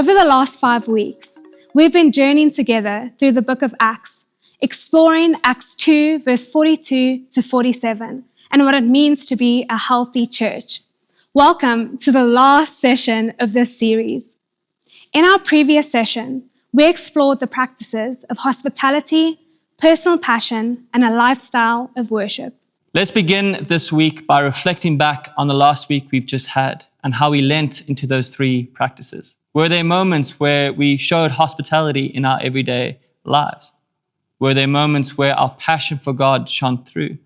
Over the last 5 weeks, we've been journeying together through the book of Acts, exploring Acts 2, verse 42 to 47, and what it means to be a healthy church. Welcome to the last session of this series. In our previous session, we explored the practices of hospitality, personal passion, and a lifestyle of worship. Let's begin this week by reflecting back on the last week we've just had and how we lent into those three practices. Were there moments where we showed hospitality in our everyday lives? Were there moments where our passion for God shone through?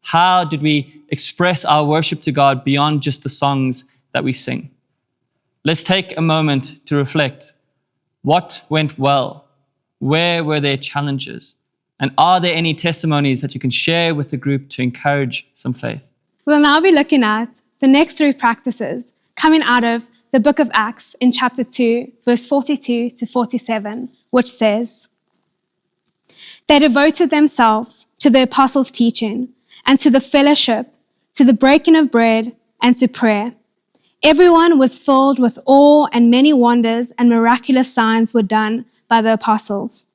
How did we express our worship to God beyond just the songs that we sing? Let's take a moment to reflect. What went well? Where were there challenges? And are there any testimonies that you can share with the group to encourage some faith? We'll now be looking at the next three practices coming out of the book of Acts in chapter 2, verse 42 to 47, which says, "They devoted themselves to the apostles' teaching and to the fellowship, to the breaking of bread and to prayer. Everyone was filled with awe, and many wonders and miraculous signs were done by the apostles.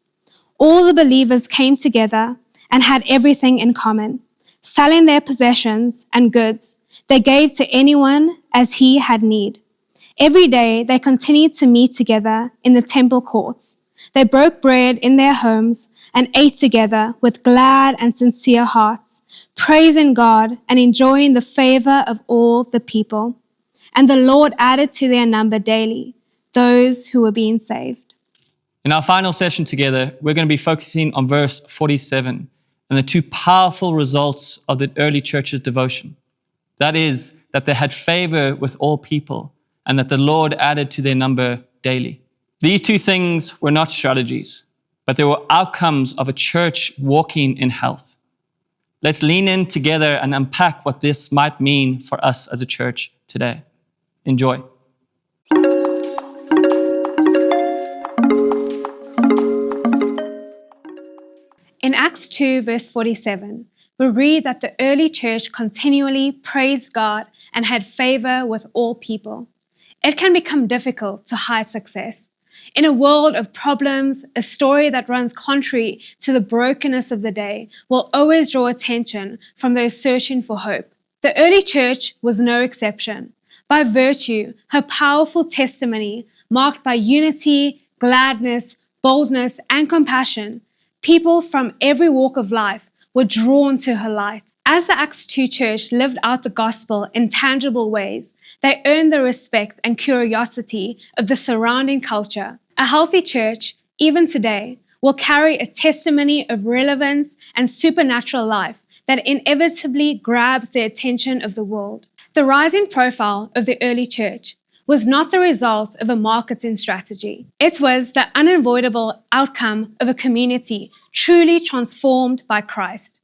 All the believers came together and had everything in common. Selling their possessions and goods, they gave to anyone as he had need. Every day they continued to meet together in the temple courts. They broke bread in their homes and ate together with glad and sincere hearts, praising God and enjoying the favor of all the people. And the Lord added to their number daily those who were being saved." In our final session together, we're going to be focusing on verse 47 and the two powerful results of the early church's devotion. That is, that they had favor with all people and that the Lord added to their number daily. These two things were not strategies, but they were outcomes of a church walking in health. Let's lean in together and unpack what this might mean for us as a church today. Enjoy. In Acts 2, verse 47, we read that the early church continually praised God and had favor with all people. It can become difficult to hide success. In a world of problems, a story that runs contrary to the brokenness of the day will always draw attention from those searching for hope. The early church was no exception. By virtue, her powerful testimony, marked by unity, gladness, boldness, and compassion, people from every walk of life were drawn to her light. As the Acts 2 church lived out the gospel in tangible ways, they earned the respect and curiosity of the surrounding culture. A healthy church, even today, will carry a testimony of relevance and supernatural life that inevitably grabs the attention of the world. The rising profile of the early church was not the result of a marketing strategy. It was the unavoidable outcome of a community truly transformed by Christ.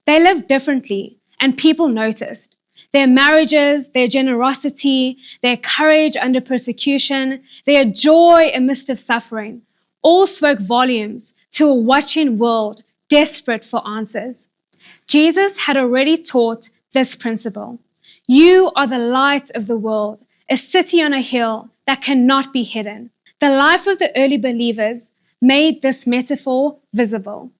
They lived differently, and people noticed. Their marriages, their generosity, their courage under persecution, their joy amidst of suffering, all spoke volumes to a watching world desperate for answers. Jesus had already taught this principle. You are the light of the world, a city on a hill that cannot be hidden. The life of the early believers made this metaphor visible.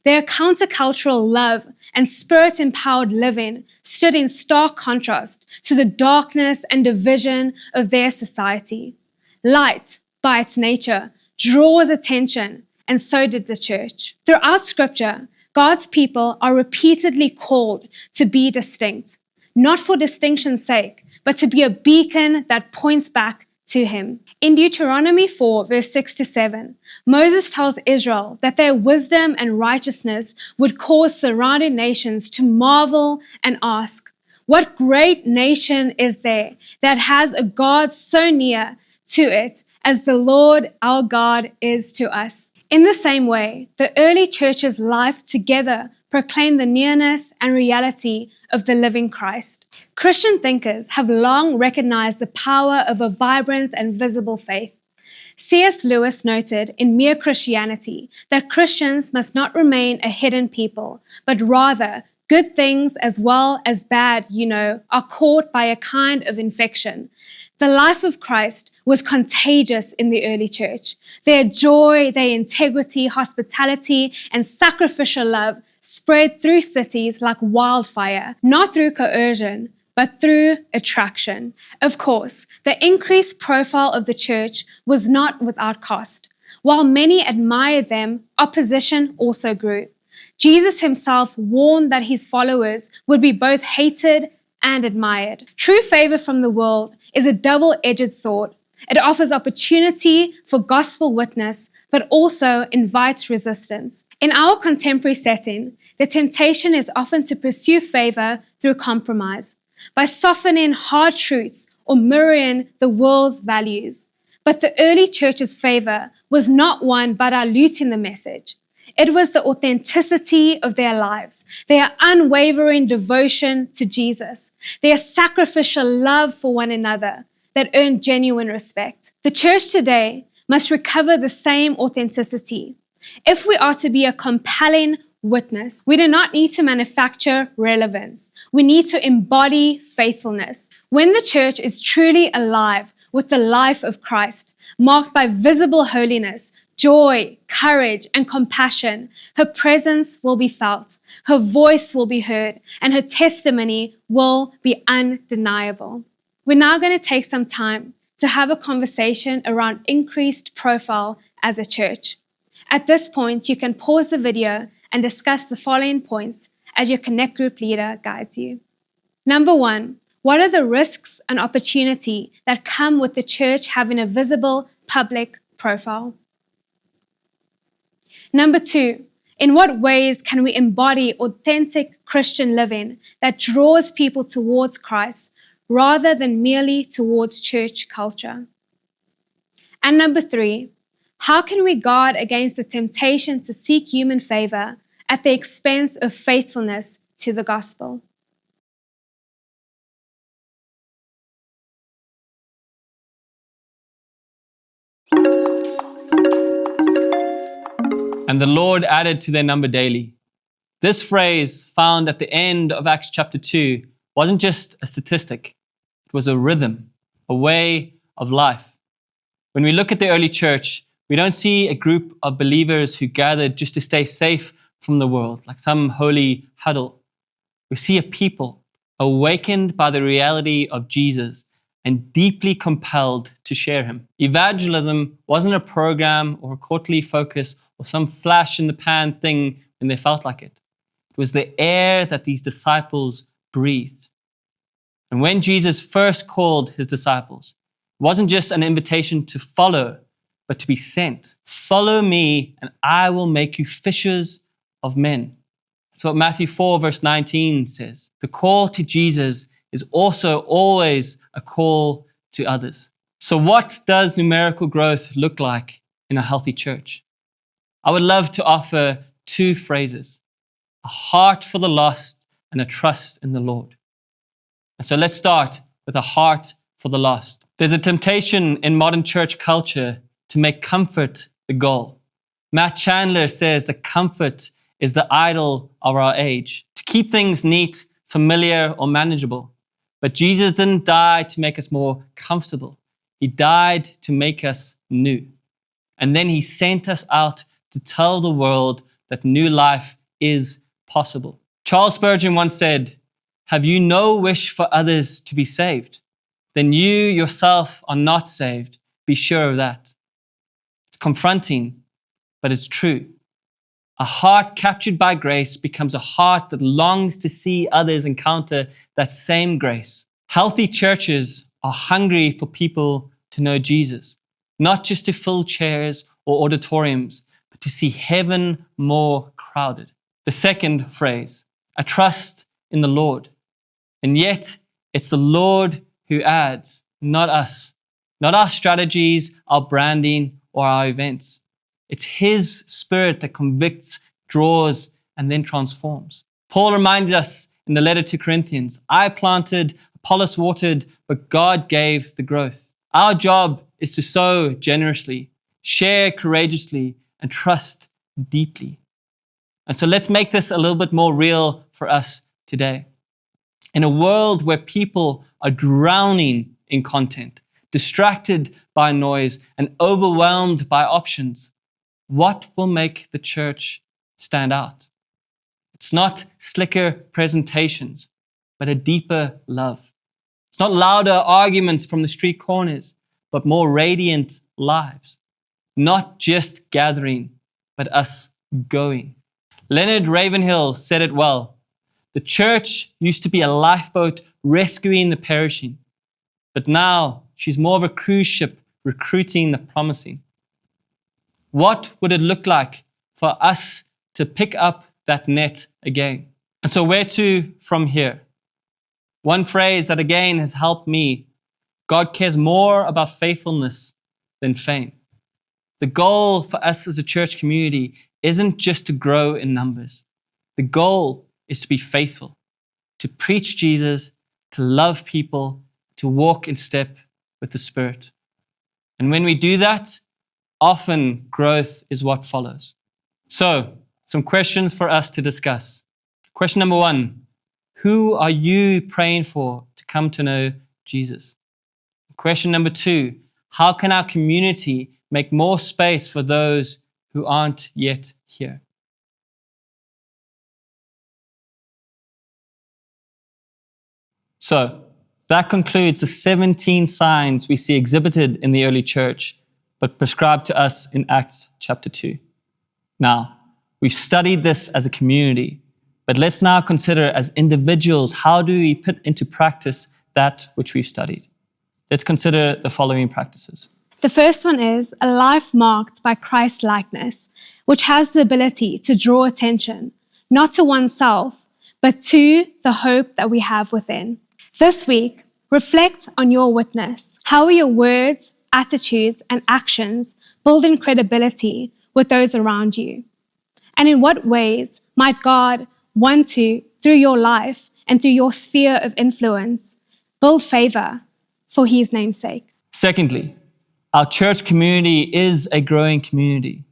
Their countercultural love and spirit-empowered living stood in stark contrast to the darkness and division of their society. Light, by its nature, draws attention, and so did the church. Throughout Scripture, God's people are repeatedly called to be distinct, not for distinction's sake, but to be a beacon that points back to Him. In Deuteronomy 4, verse 6 to 7, Moses tells Israel that their wisdom and righteousness would cause surrounding nations to marvel and ask, "What great nation is there that has a God so near to it as the Lord our God is to us?" In the same way, the early church's life together proclaimed the nearness and reality of the living Christ. Christian thinkers have long recognized the power of a vibrant and visible faith. C.S. Lewis noted in Mere Christianity that Christians must not remain a hidden people, but rather good things as well as bad, are caught by a kind of infection. The life of Christ was contagious in the early church. Their joy, their integrity, hospitality, and sacrificial love spread through cities like wildfire, not through coercion, but through attraction. Of course, the increased profile of the church was not without cost. While many admired them, opposition also grew. Jesus himself warned that his followers would be both hated and admired. True favor from the world is a double-edged sword. It offers opportunity for gospel witness, but also invites resistance. In our contemporary setting, the temptation is often to pursue favor through compromise, by softening hard truths or mirroring the world's values. But the early church's favor was not won by diluting the message. It was the authenticity of their lives, their unwavering devotion to Jesus, their sacrificial love for one another that earned genuine respect. The church today must recover the same authenticity. If we are to be a compelling witness, we do not need to manufacture relevance. We need to embody faithfulness. When the church is truly alive with the life of Christ, marked by visible holiness, joy, courage, and compassion, her presence will be felt, her voice will be heard, and her testimony will be undeniable. We're now going to take some time to have a conversation around increased profile as a church. At this point, you can pause the video and discuss the following points as your Connect Group leader guides you. Number 1, what are the risks and opportunity that come with the church having a visible public profile? Number 2, in what ways can we embody authentic Christian living that draws people towards Christ rather than merely towards church culture? And number 3, how can we guard against the temptation to seek human favor at the expense of faithfulness to the gospel? And the Lord added to their number daily. This phrase found at the end of Acts chapter 2 wasn't just a statistic. It was a rhythm, a way of life. When we look at the early church, we don't see a group of believers who gathered just to stay safe from the world, like some holy huddle. We see a people awakened by the reality of Jesus and deeply compelled to share him. Evangelism wasn't a program or a quarterly focus or some flash in the pan thing when they felt like it. It was the air that these disciples breathed. And when Jesus first called his disciples, it wasn't just an invitation to follow, but to be sent. Follow me and I will make you fishers of men. That's what Matthew 4 verse 19 says. The call to Jesus is also always a call to others. So what does numerical growth look like in a healthy church? I would love to offer 2 phrases: a heart for the lost and a trust in the Lord. And so let's start with a heart for the lost. There's a temptation in modern church culture to make comfort the goal. Matt Chandler says that comfort is the idol of our age, to keep things neat, familiar, or manageable. But Jesus didn't die to make us more comfortable. He died to make us new. And then he sent us out to tell the world that new life is possible. Charles Spurgeon once said, "Have you no wish for others to be saved? Then you yourself are not saved. Be sure of that." It's confronting, but it's true. A heart captured by grace becomes a heart that longs to see others encounter that same grace. Healthy churches are hungry for people to know Jesus, not just to fill chairs or auditoriums, but to see heaven more crowded. The second phrase, a trust in the Lord. And yet, it's the Lord who adds, not us, not our strategies, our branding, or our events. It's his Spirit that convicts, draws, and then transforms. Paul reminded us in the letter to Corinthians, I planted, Apollos watered, but God gave the growth. Our job is to sow generously, share courageously, and trust deeply. And so let's make this a little bit more real for us today. In a world where people are drowning in content, distracted by noise, and overwhelmed by options, what will make the church stand out? It's not slicker presentations, but a deeper love. It's not louder arguments from the street corners, but more radiant lives. Not just gathering, but us going. Leonard Ravenhill said it well. The church used to be a lifeboat rescuing the perishing, but now she's more of a cruise ship recruiting the promising. What would it look like for us to pick up that net again? And so where to from here? One phrase that again has helped me: God cares more about faithfulness than fame. The goal for us as a church community isn't just to grow in numbers. The goal is to be faithful, to preach Jesus, to love people, to walk in step with the Spirit. And when we do that, often growth is what follows. So, some questions for us to discuss. Question number 1, who are you praying for to come to know Jesus? Question number 2, how can our community make more space for those who aren't yet here? So, that concludes the 17 signs we see exhibited in the early church, but prescribed to us in Acts chapter 2. Now, we've studied this as a community, but let's now consider as individuals, how do we put into practice that which we've studied? Let's consider the following practices. The first one is a life marked by Christ likeness, which has the ability to draw attention, not to oneself, but to the hope that we have within. This week, reflect on your witness. How are your words, attitudes, and actions building credibility with those around you? And in what ways might God want to, through your life and through your sphere of influence, build favor for his name's sake? Secondly, our church community is a growing community,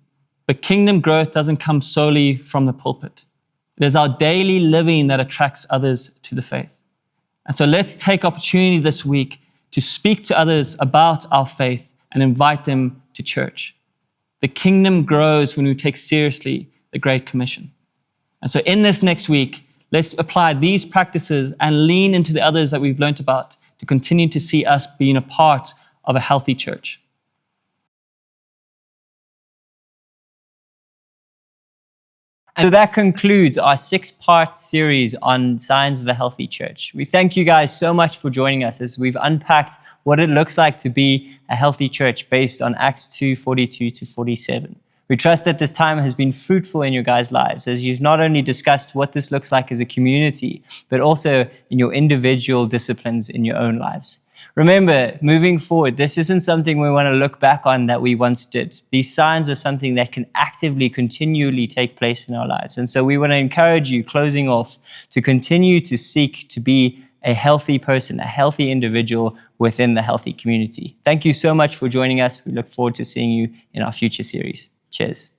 but kingdom growth doesn't come solely from the pulpit. It is our daily living that attracts others to the faith. And so let's take opportunity this week to speak to others about our faith and invite them to church. The kingdom grows when we take seriously the Great Commission. And so in this next week, let's apply these practices and lean into the others that we've learned about to continue to see us being a part of a healthy church. And so that concludes our 6-part series on signs of a healthy church. We thank you guys so much for joining us as we've unpacked what it looks like to be a healthy church based on Acts 2:42-47. We trust that this time has been fruitful in your guys' lives as you've not only discussed what this looks like as a community, but also in your individual disciplines in your own lives. Remember, moving forward, this isn't something we want to look back on that we once did. These signs are something that can actively, continually take place in our lives. And so we want to encourage you, closing off, to continue to seek to be a healthy person, a healthy individual within the healthy community. Thank you so much for joining us. We look forward to seeing you in our future series. Cheers.